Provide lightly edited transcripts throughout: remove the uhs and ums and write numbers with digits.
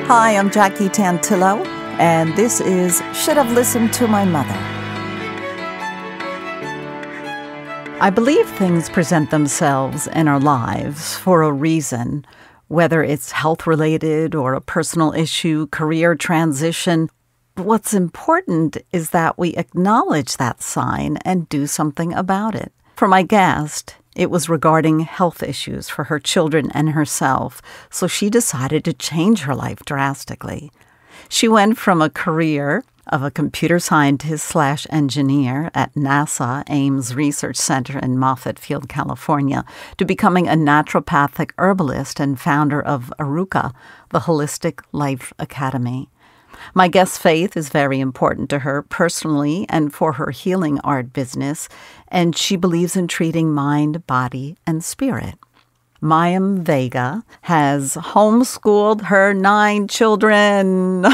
Hi, I'm Jackie Tantillo, and this is Should Have Listened to My Mother. I believe things present themselves in our lives for a reason, whether it's health-related or a personal issue, career transition. What's important is that we acknowledge that sign and do something about it. For my guest, it was regarding health issues for her children and herself, so she decided to change her life drastically. She went from a career of a computer scientist/engineer at NASA Ames Research Center in Moffett Field, California, to becoming a naturopathic herbalist and founder of Aruka, the Holistic Life Academy. My guest's faith is very important to her personally and for her healing art business, and she believes in treating mind, body, and spirit. Mayim Vega has homeschooled her 9 children.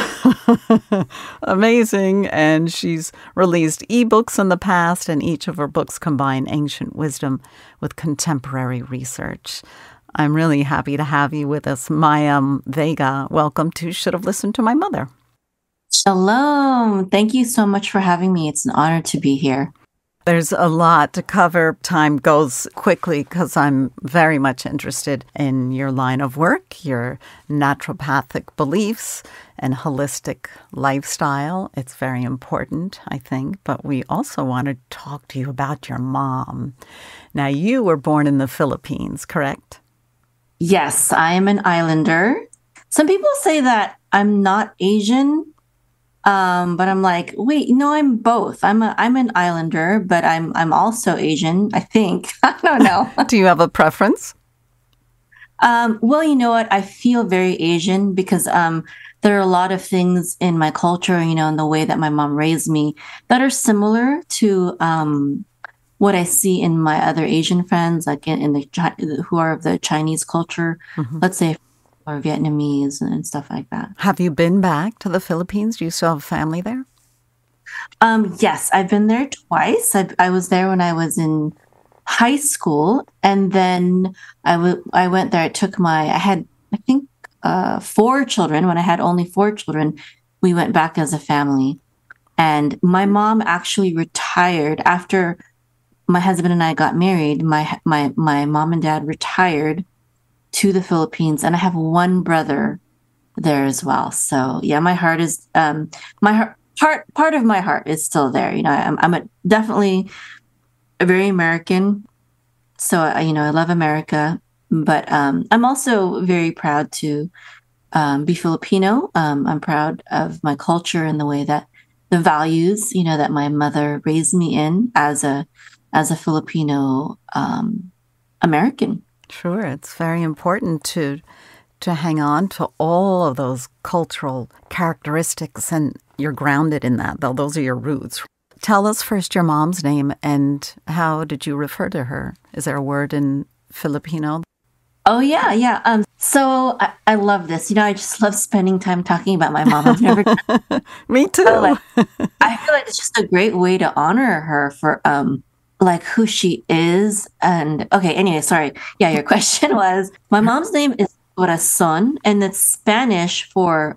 Amazing. And she's released ebooks in the past, and each of her books combine ancient wisdom with contemporary research. I'm really happy to have you with us, Mayim Vega. Welcome to Should Have Listened to My Mother. Shalom. Thank you so much for having me. It's an honor to be here. There's a lot to cover. Time goes quickly because I'm very much interested in your line of work, your naturopathic beliefs and holistic lifestyle. It's very important, I think. But we also want to talk to you about your mom. Now, you were born in the Philippines, correct? Yes, I am an islander. Some people say that I'm not Asian. But I'm like, wait, no, I'm both. I'm an islander, but I'm also Asian, I think. I don't know. Do you have a preference? Well, you know what? I feel very Asian because there are a lot of things in my culture, in the way that my mom raised me that are similar to what I see in my other Asian friends, like who are of the Chinese culture, let's say, or Vietnamese and stuff like that. Have you been back to the Philippines? Do you still have family there? Yes, I've been there twice. I was there when I was in high school, and then I went there. I had, I think, 4 children. When I had only 4 children, we went back as a family. And my mom actually retired after my husband and I got married. My mom and dad retired to the Philippines, and I have 1 brother there as well. So yeah, my heart is part of my heart is still there. I'm definitely a very American. So I love America, but I'm also very proud to be Filipino. I'm proud of my culture and the way that the values that my mother raised me in as a Filipino American. Sure, it's very important to hang on to all of those cultural characteristics, and you're grounded in that, though those are your roots. Tell us first your mom's name and how did you refer to her? Is there a word in Filipino? Oh, yeah. So I love this. I just love spending time talking about my mom. I've never done Me too. I feel like it's just a great way to honor her for like who she is. And okay, anyway, sorry. Yeah, your question was, my mom's name is Corazon, and it's Spanish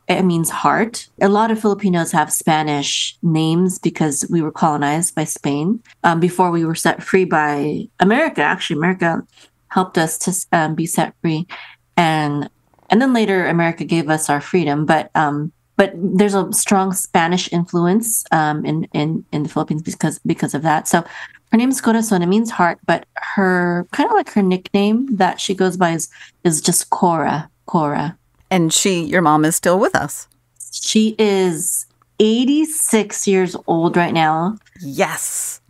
it means heart. A lot of Filipinos have Spanish names because we were colonized by Spain before we were set free by America. Actually, America helped us to be set free. And then later America gave us our freedom. But there's a strong Spanish influence in the Philippines because of that. So her name is Corazon. It means heart, but her kind of like her nickname that she goes by is just Cora. And your mom is still with us. She is 86 years old right now. Yes.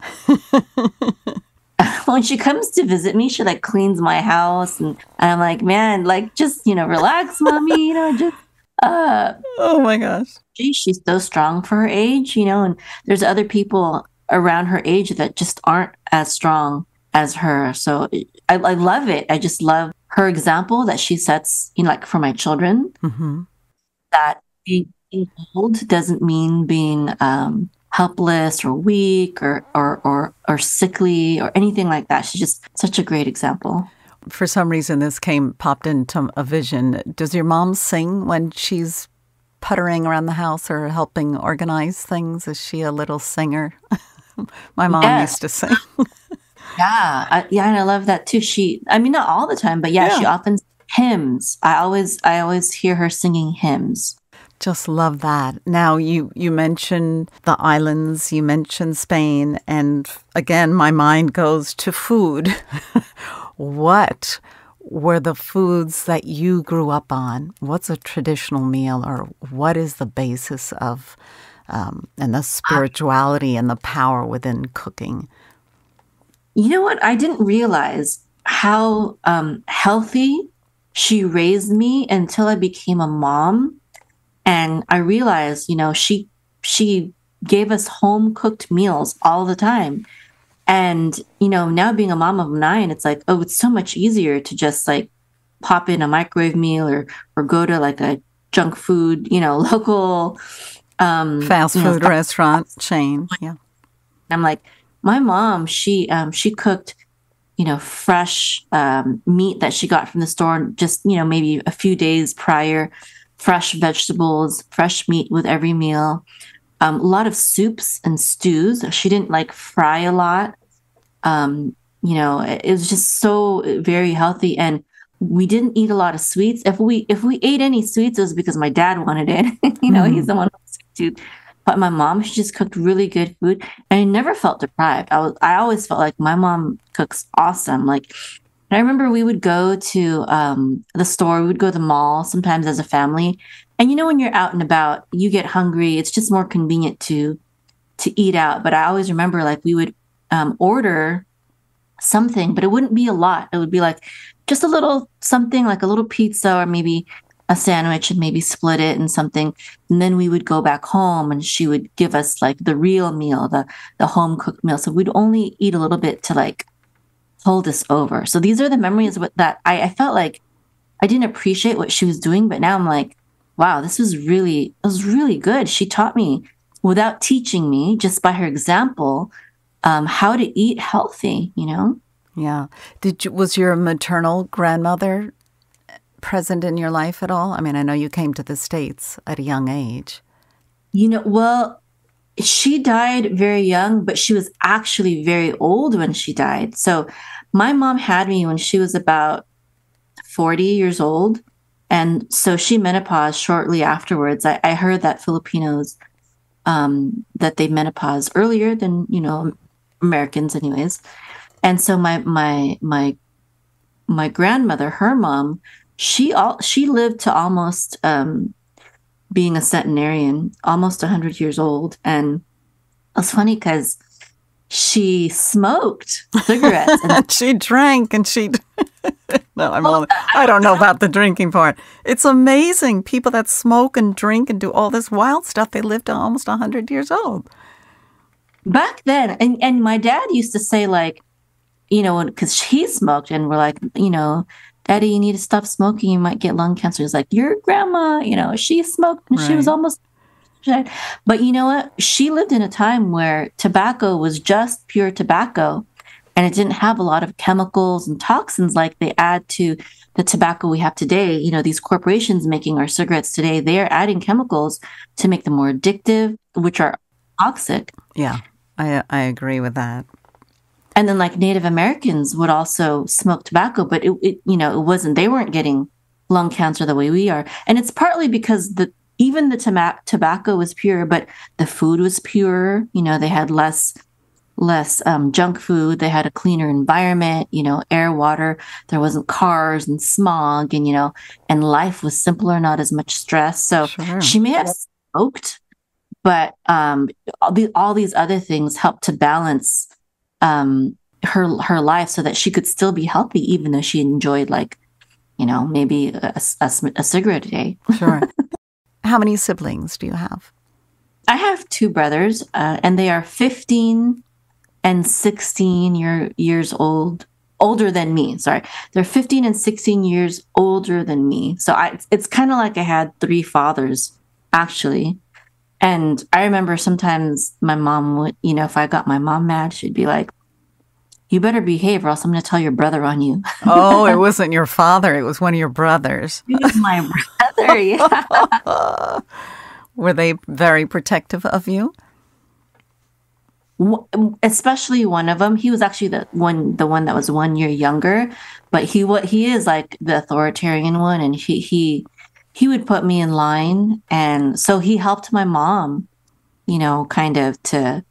When she comes to visit me, she like cleans my house, and I'm like, man, like just relax, mommy, just. Oh my gosh. She's so strong for her age, and there's other people around her age that just aren't as strong as her. So I love it. I just love her example that she sets, like for my children, that being old doesn't mean being helpless or weak or sickly or anything like that. She's just such a great example. For some reason, this popped into a vision. Does your mom sing when she's puttering around the house or helping organize things? Is she a little singer? My mom Yes. used to sing. Yeah. And I love that too. I mean, not all the time, but yeah, she often hymns. I always hear her singing hymns. Just love that. Now, you mentioned the islands, you mentioned Spain, and again, my mind goes to food. What were the foods that you grew up on? What's a traditional meal, or what is the basis of and the spirituality and the power within cooking? You know what? I didn't realize how healthy she raised me until I became a mom. And I realized, she gave us home cooked meals all the time. And, now being a mom of 9, it's like, oh, it's so much easier to just like pop in a microwave meal or go to like a junk food, local fast food restaurant chain. Yeah. I'm like, my mom, she cooked, fresh meat that she got from the store just, maybe a few days prior, fresh vegetables, fresh meat with every meal. A lot of soups and stews. She didn't like fry a lot. It was just so very healthy, and we didn't eat a lot of sweets. If we ate any sweets, it was because my dad wanted it. He's the one who's sweet tooth. But my mom, she just cooked really good food, and I never felt deprived. I always felt like my mom cooks awesome. Like, I remember we would go to the store, we would go to the mall sometimes as a family. And when you're out and about, you get hungry. It's just more convenient to eat out. But I always remember like we would order something, but it wouldn't be a lot. It would be like just a little something, like a little pizza or maybe a sandwich, and maybe split it and something. And then we would go back home and she would give us like the real meal, the home cooked meal. So we'd only eat a little bit to like hold us over. So these are the memories that I felt like I didn't appreciate what she was doing, but now I'm like, wow, it was really good. She taught me without teaching me, just by her example, how to eat healthy, Yeah. Was your maternal grandmother present in your life at all? I mean, I know you came to the States at a young age. Well, she died very young, but she was actually very old when she died. So my mom had me when she was about 40 years old. And so she menopaused shortly afterwards. I heard that Filipinos, that they menopause earlier than, Americans anyways. And so my grandmother, her mom, she lived to almost being a centenarian, almost 100 years old. And it was funny because she smoked cigarettes. And she drank and she... No, I don't know about the drinking part. It's amazing. People that smoke and drink and do all this wild stuff, they live to almost 100 years old. Back then, and my dad used to say like, because he smoked, and we're like, Daddy, you need to stop smoking. You might get lung cancer. He's like, your grandma, she smoked and she was almost dead. But you know what? She lived in a time where tobacco was just pure tobacco, and it didn't have a lot of chemicals and toxins like they add to the tobacco we have today. These corporations making our cigarettes today, they are adding chemicals to make them more addictive, which are toxic. Yeah, I agree with that. And then like Native Americans would also smoke tobacco, but it they weren't getting lung cancer the way we are. And it's partly because even the tobacco was pure, but the food was pure. They had less junk food. They had a cleaner environment, air, water. There wasn't cars and smog, and life was simpler, not as much stress. So Sure. She may have smoked, but all these other things helped to balance her life so that she could still be healthy, even though she enjoyed maybe a cigarette a day. Sure. How many siblings do you have? I have 2 brothers, and they are 15 and 16 years older than me. Sorry. They're 15 and 16 years older than me. So it's kind of like I had 3 fathers, actually. And I remember sometimes my mom would, if I got my mom mad, she'd be like, you better behave or else I'm going to tell your brother on you. Oh, it wasn't your father. It was one of your brothers. It was my brother, yeah. Were they very protective of you? Especially one of them. He was actually the one that was 1 year younger, but he is like the authoritarian one, and he would put me in line, and so he helped my mom, kind of to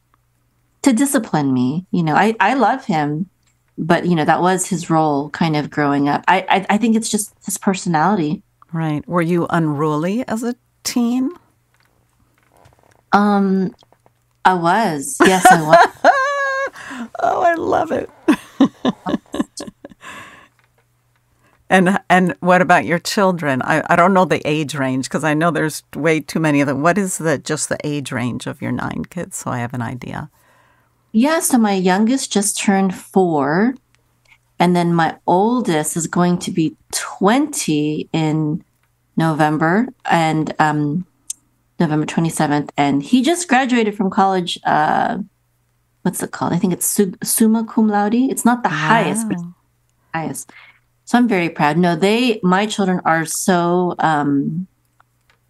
discipline me. I love him, but that was his role kind of growing up. I think it's just his personality. Right. Were you unruly as a teen? I was. Yes, I was. Oh, I love it. And what about your children? I don't know the age range because I know there's way too many of them. What is just the age range of your 9 kids, so I have an idea? Yeah, so my youngest just turned 4, and then my oldest is going to be 20 in November, and November 27th, and he just graduated from college. What's it called? I think it's summa cum laude. It's not the highest, but it's the highest. So I'm very proud. No, my children are so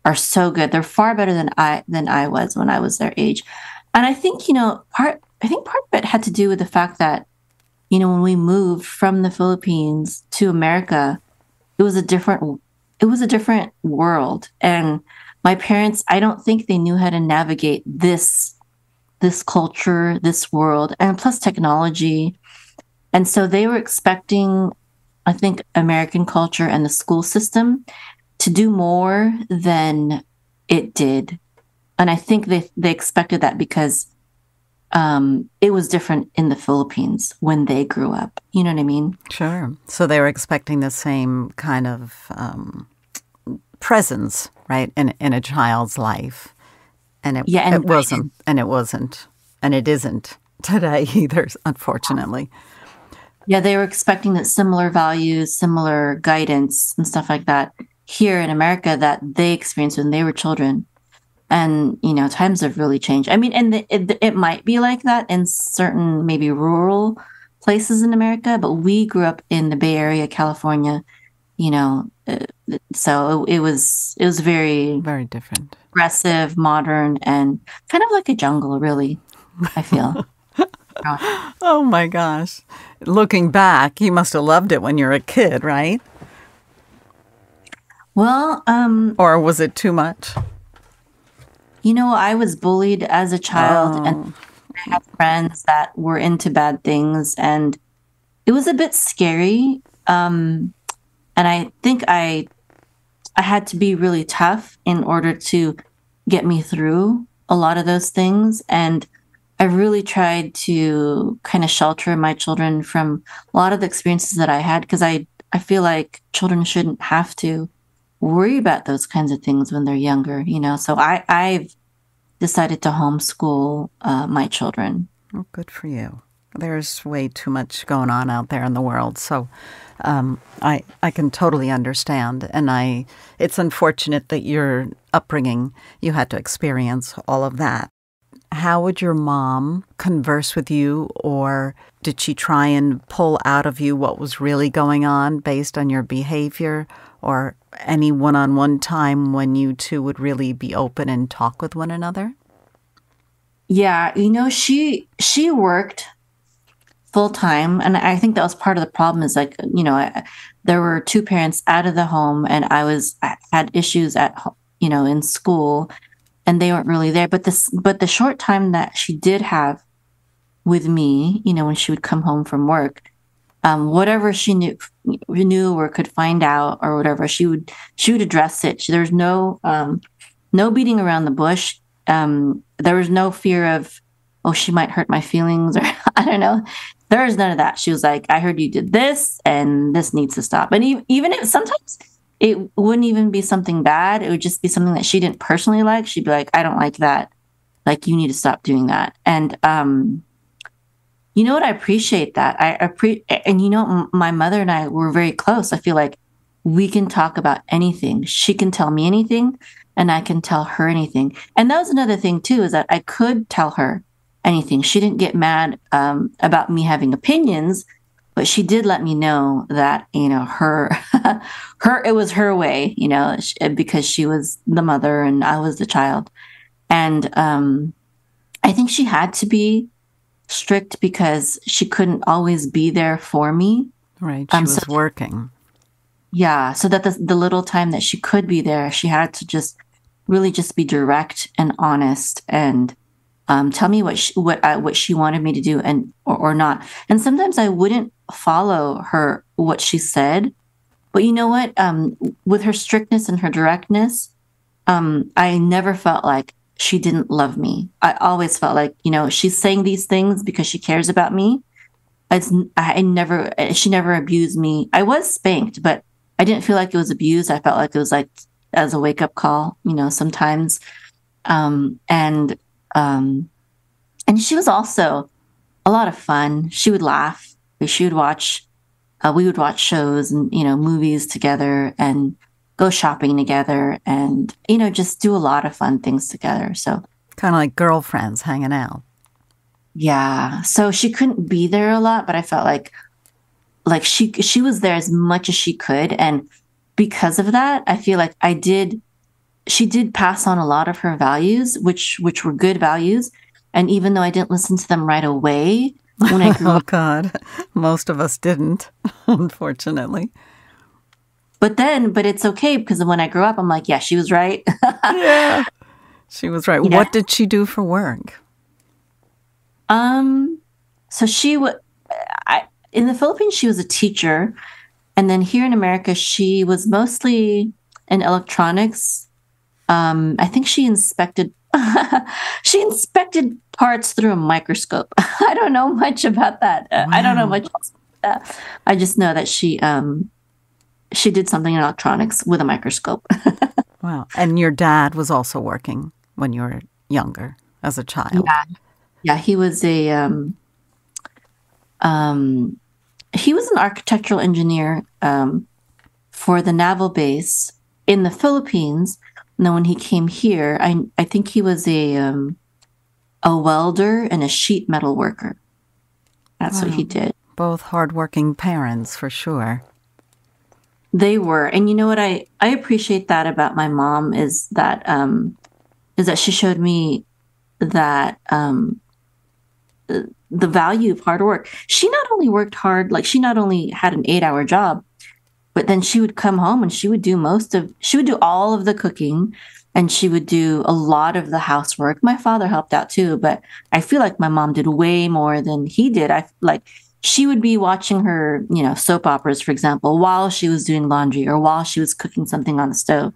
good. They're far better than I was when I was their age. And I think, part of it had to do with the fact that, when we moved from the Philippines to America, it was a different world. And my parents, I don't think they knew how to navigate this culture, this world, and plus technology. And so they were expecting, I think, American culture and the school system to do more than it did. And I think they expected that because it was different in the Philippines when they grew up. You know what I mean? Sure. So they were expecting the same kind of presence, right, in a child's life. And it wasn't. And it wasn't. And it isn't today either, unfortunately. Yeah, they were expecting that similar values, similar guidance and stuff like that here in America that they experienced when they were children. And, times have really changed. I mean, and it might be like that in certain maybe rural places in America, but we grew up in the Bay Area, California, so it was very, very different, aggressive, modern, and kind of like a jungle, really, I feel. Oh my gosh. Looking back, you must have loved it when you were a kid, right? Well, or was it too much? I was bullied as a child, and I had friends that were into bad things, and it was a bit scary. And I think I had to be really tough in order to get me through a lot of those things. And I really tried to kind of shelter my children from a lot of the experiences that I had, because I feel like children shouldn't have to worry about those kinds of things when they're younger, So I've decided to homeschool my children. Oh, good for you. There's way too much going on out there in the world, so I can totally understand. And it's unfortunate that your upbringing, you had to experience all of that. How would your mom converse with you, or did she try and pull out of you what was really going on based on your behavior, or any one-on-one time when you two would really be open and talk with one another? Yeah, she worked full time, and I think that was part of the problem. Is like, there were 2 parents out of the home, and I had issues at in school, and they weren't really there. But the short time that she did have with me, when she would come home from work, whatever she knew or could find out or whatever, she would address it. There's no beating around the bush. There was no fear of, oh, she might hurt my feelings, or I don't know. There was none of that. She was like, I heard you did this, and this needs to stop. And even if sometimes it wouldn't even be something bad, it would just be something that she didn't personally like. She'd be like, I don't like that. Like, you need to stop doing that. And you know what? I appreciate that. And my mother and I were very close. I feel like we can talk about anything. She can tell me anything, and I can tell her anything. And that was another thing too, is that I could tell her anything. She didn't get mad about me having opinions, But she did let me know that, it was her way, because she was the mother and I was the child. And I think she had to be strict because she couldn't always be there for me. Right. She was working. Yeah. So that the little time that she could be there, she had to just really just be direct and honest and tell me what she wanted me to do and or not. And sometimes I wouldn't follow what she said, but you know what? With her strictness and her directness, I never felt like she didn't love me. I always felt like, she's saying these things because she cares about me. She never abused me. I was spanked, but I didn't feel like it was abuse. I felt like it was like as a wake up call, sometimes. And she was also a lot of fun. She would laugh. We would watch shows and, movies together and go shopping together and, just do a lot of fun things together. So kind of like girlfriends hanging out. Yeah. So she couldn't be there a lot, but I felt like she was there as much as she could. And because of that, I feel like she did pass on a lot of her values, which were good values. And even though I didn't listen to them right away, when I grew oh, up. God. Most of us didn't, unfortunately. But it's okay because when I grew up, I'm like, yeah, she was right. Yeah, she was right. Yeah. What did she do for work? So in the Philippines, she was a teacher. And then here in America, she was mostly in electronics. I think she inspected parts through a microscope. I don't know much about that. Wow. I don't know much else about that. I just know that she did something in electronics with a microscope. Wow. And your dad was also working when you were younger as a child. Yeah, he was an architectural engineer for the naval base in the Philippines. And then when he came here, I think he was a welder and a sheet metal worker. That's what he did. Both hardworking parents, for sure. They were. And you know what I appreciate that about my mom is that she showed me that the value of hard work. She not only worked hard, like she not only had an 8-hour job, but then she would come home and she would do all of the cooking and she would do a lot of the housework. My father helped out too, but I feel like my mom did way more than he did. She would be watching her, soap operas, for example, while she was doing laundry or while she was cooking something on the stove.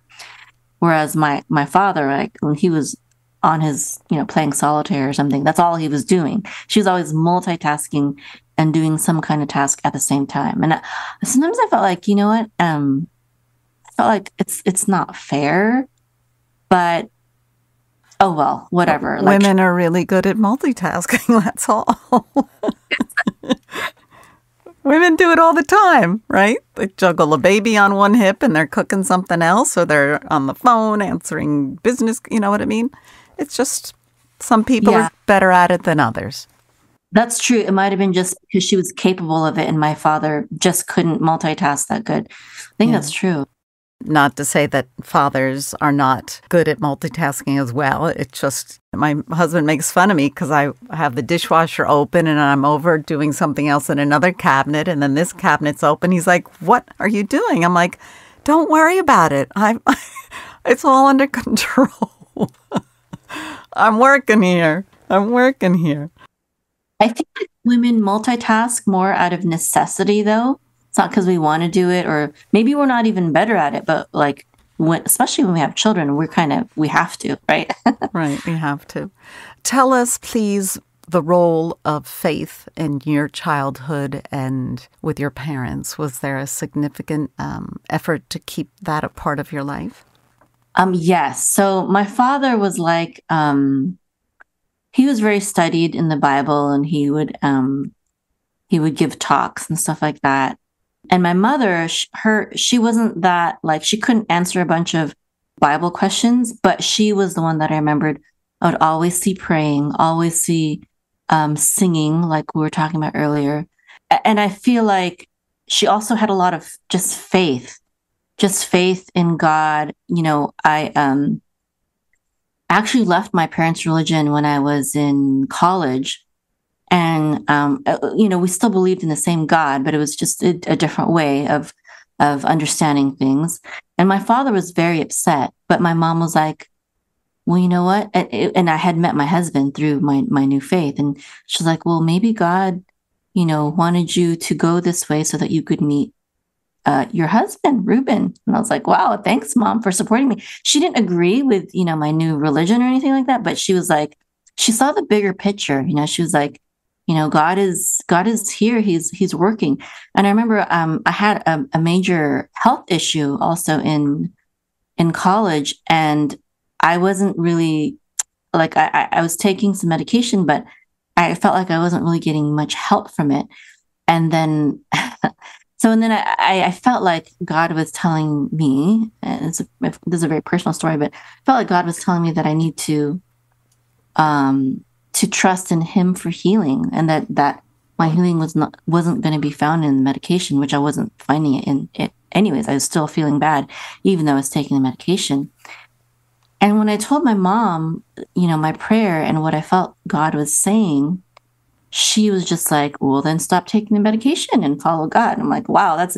Whereas my father, when he was on his, playing solitaire or something, that's all he was doing. She was always multitasking and doing some kind of task at the same time. And sometimes I felt like, I felt like it's not fair, but oh, well, whatever. Women are really good at multitasking. That's all. Women do it all the time, right? They juggle a baby on one hip and they're cooking something else, or they're on the phone answering business. You know what I mean? It's just some people are better at it than others. That's true. It might have been just because she was capable of it and my father just couldn't multitask that good. I think that's true. Not to say that fathers are not good at multitasking as well. It's just my husband makes fun of me because I have the dishwasher open and I'm over doing something else in another cabinet and then this cabinet's open. He's like, "What are you doing?" I'm like, "Don't worry about it. It's all under control." I'm working here. I think women multitask more out of necessity, though. It's not because we want to do it, or maybe we're not even better at it, but especially when we have children, we have to, right? Right, we have to. Tell us, please, the role of faith in your childhood and with your parents. Was there a significant effort to keep that a part of your life? Yes. So my father was he was very studied in the Bible, and he would give talks and stuff like that. And my mother, she wasn't that, she couldn't answer a bunch of Bible questions, but she was the one that I remembered I would always see praying, always see singing, like we were talking about earlier. And I feel like she also had a lot of just faith in God. I actually left my parents' religion when I was in college. And, we still believed in the same God, but it was just a different way of understanding things. And my father was very upset, but my mom was like, well, you know what? And I had met my husband through my new faith. And she's like, well, maybe God, wanted you to go this way so that you could meet your husband, Ruben. And I was like, wow, thanks, Mom, for supporting me. She didn't agree with, my new religion or anything like that, but she was like, she saw the bigger picture. She was like, God is here. He's working. And I remember I had a major health issue also in college, and I wasn't really like I was taking some medication, but I felt like I wasn't really getting much help from it. And then and then I felt like God was telling me, and this is a very personal story, but I felt like God was telling me that I need to trust in Him for healing, and that my healing wasn't going to be found in the medication, which I wasn't finding it in it anyways. I was still feeling bad, even though I was taking the medication. And when I told my mom, my prayer and what I felt God was saying, she was just like, well, then stop taking the medication and follow God. And I'm like, wow, that's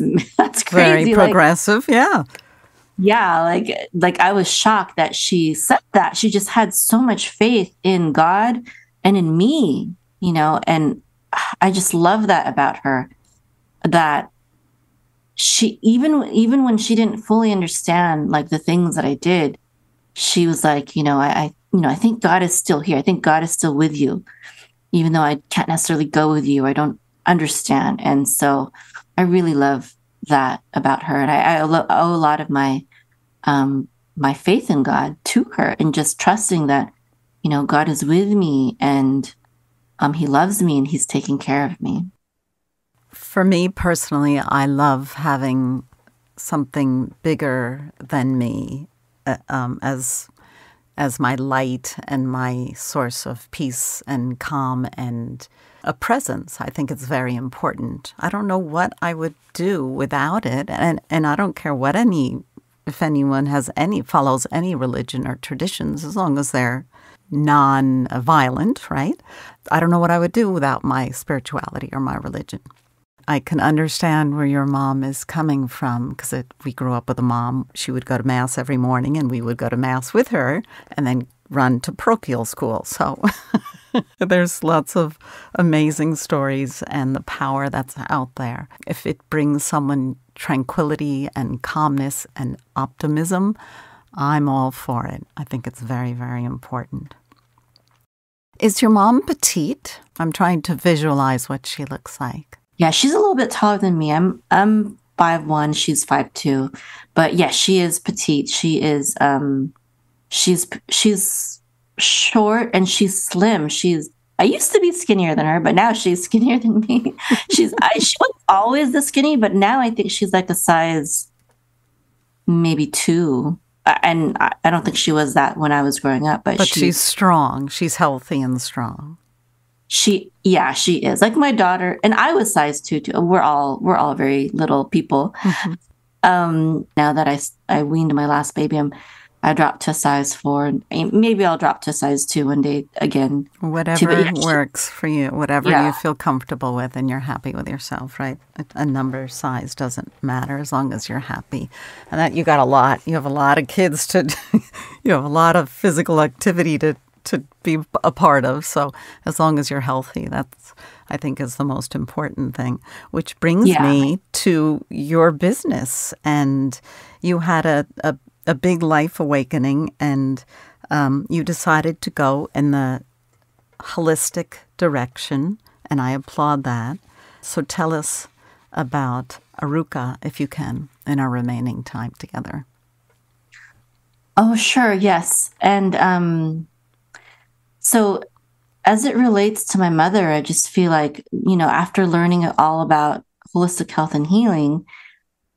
crazy. Very progressive. Yeah. Yeah. Like I was shocked that she said that. She just had so much faith in God and in me, and I just love that about her, that she, even when she didn't fully understand like the things that I did, she was like, I think God is still here. I think God is still with you, even though I can't necessarily go with you. I don't understand. And so I really love that about her. And I owe a lot of my faith in God to her, and just trusting that, God is with me, and He loves me, and He's taking care of me. For me personally, I love having something bigger than me as my light and my source of peace and calm and a presence. I think it's very important. I don't know what I would do without it, and I don't care if anyone follows any religion or traditions, as long as they're non-violent, right? I don't know what I would do without my spirituality or my religion. I can understand where your mom is coming from, because we grew up with a mom. She would go to Mass every morning, and we would go to Mass with her and then run to parochial school. So there's lots of amazing stories and the power that's out there. If it brings someone tranquility and calmness and optimism, I'm all for it. I think it's very, very important. Is your mom petite? I'm trying to visualize what she looks like. Yeah, she's a little bit taller than me. I'm 5'1", she's 5'2", but yeah, she is petite. She is she's short and she's slim. I used to be skinnier than her, but now she's skinnier than me. She was always the skinny, but now I think she's like a size maybe 2. And I don't think she was that when I was growing up, but she's strong. She's healthy and strong. She is like my daughter, and I was size 2 too. We're all very little people. Mm-hmm. Now that I weaned my last baby, I dropped to size 4. Maybe I'll drop to size 2 one day again. Whatever works for you, whatever you feel comfortable with and you're happy with yourself, right? A number size doesn't matter as long as you're happy. And that you got a lot. You have a lot of kids you have a lot of physical activity to be a part of. So as long as you're healthy, that's, I think, is the most important thing. Which brings me to your business. And you had a big life awakening, and you decided to go in the holistic direction, and I applaud that. So tell us about Aruka, if you can, in our remaining time together. Oh, sure, yes. And so as it relates to my mother, I just feel like, after learning all about holistic health and healing,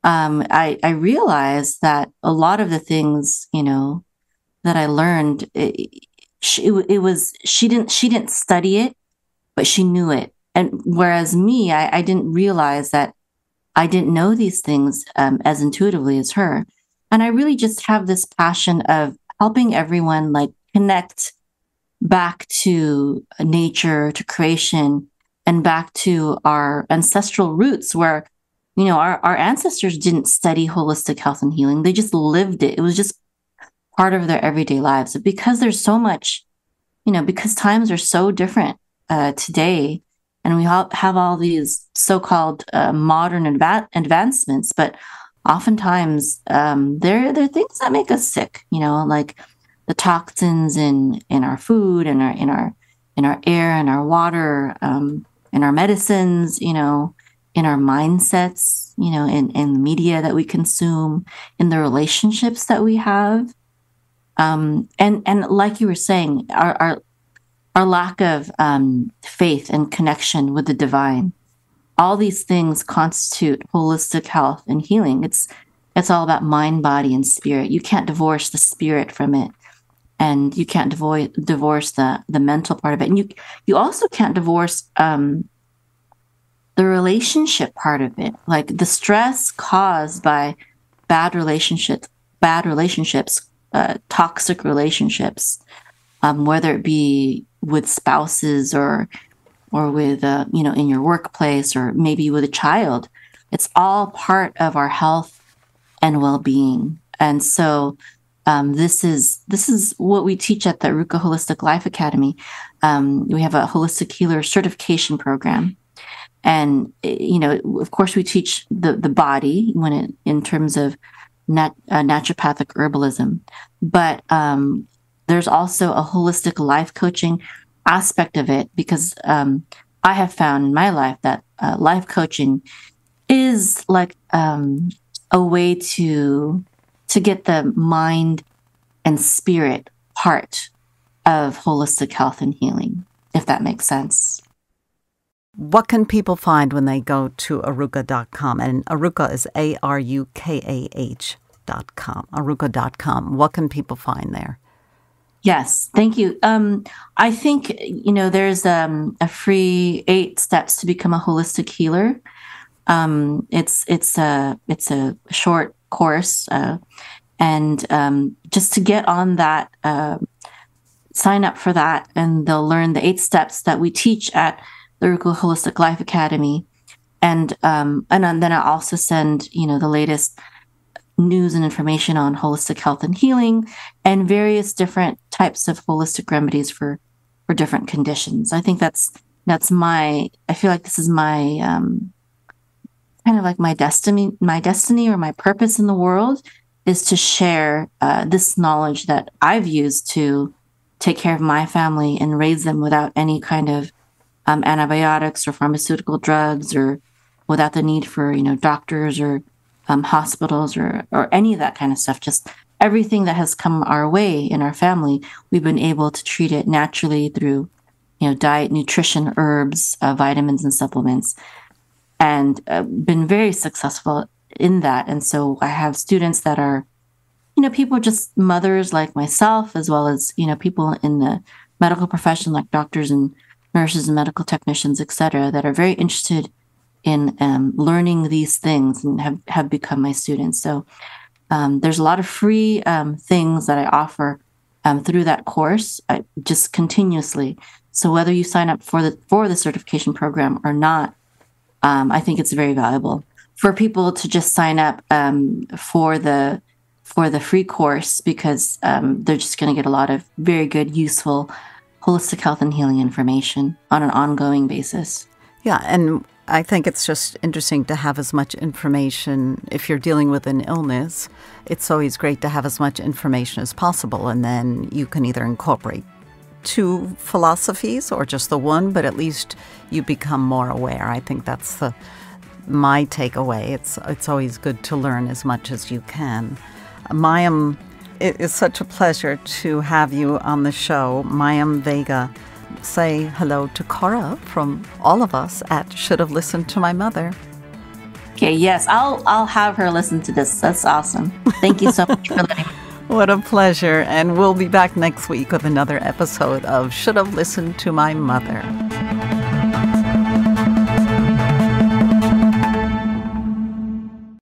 I realized that a lot of the things, that I learned, she didn't study it, but she knew it. And whereas me, I didn't realize that I didn't know these things as intuitively as her. And I really just have this passion of helping everyone like connect back to nature, to creation, and back to our ancestral roots where, our ancestors didn't study holistic health and healing. They just lived it. It was just part of their everyday lives. But because there's so much, because times are so different today, and we have all these so-called modern advancements, but oftentimes they're things that make us sick, like the toxins in our food, in our air, in our water, in our medicines, in our mindsets, in the media that we consume, in the relationships that we have. And like you were saying, our lack of faith and connection with the divine, all these things constitute holistic health and healing. It's all about mind, body, and spirit. You can't divorce the spirit from it, and you can't divorce the mental part of it, and you also can't divorce the relationship part of it, like the stress caused by bad relationships, toxic relationships, whether it be with spouses or with, in your workplace, or maybe with a child. It's all part of our health and well-being. And so this is what we teach at the Aruka Holistic Life Academy. We have a holistic healer certification program. And, of course, we teach the body in terms of naturopathic herbalism. But there's also a holistic life coaching aspect of it, because I have found in my life that life coaching is like a way to get the mind and spirit part of holistic health and healing, if that makes sense. What can people find when they go to Aruka.com? And Aruka is ARUKAH.com, Aruka.com. What can people find there? Yes, thank you. I think, there's a free 8 steps to become a holistic healer. It's a short course, and just to get on that, sign up for that, and they'll learn the 8 steps that we teach at the Aruka Holistic Life Academy. And then I also send, the latest news and information on holistic health and healing and various different types of holistic remedies for different conditions. I think I feel like this is my kind of like my destiny or my purpose in the world, is to share this knowledge that I've used to take care of my family and raise them without any kind of antibiotics or pharmaceutical drugs, or without the need for, doctors or hospitals or any of that kind of stuff. Just everything that has come our way in our family, we've been able to treat it naturally through, diet, nutrition, herbs, vitamins, and supplements, and been very successful in that. And so I have students that are, people, just mothers like myself, as well as, people in the medical profession, like doctors and nurses and medical technicians, et cetera, that are very interested in learning these things and have become my students. So there's a lot of free things that I offer through that course, just continuously. So whether you sign up for the certification program or not, I think it's very valuable for people to just sign up for the free course, because they're just going to get a lot of very good, useful holistic health and healing information on an ongoing basis. Yeah, and I think it's just interesting to have as much information. If you're dealing with an illness, it's always great to have as much information as possible, and then you can either incorporate 2 philosophies or just the one, but at least you become more aware. I think that's my takeaway. It's always good to learn as much as you can. Mayim, it is such a pleasure to have you on the show. Mayim Vega, say hello to Cora from all of us at Should Have Listened to My Mother. Okay, yes, I'll have her listen to this. That's awesome. Thank you so much for letting me. What a pleasure. And we'll be back next week with another episode of Should Have Listened to My Mother.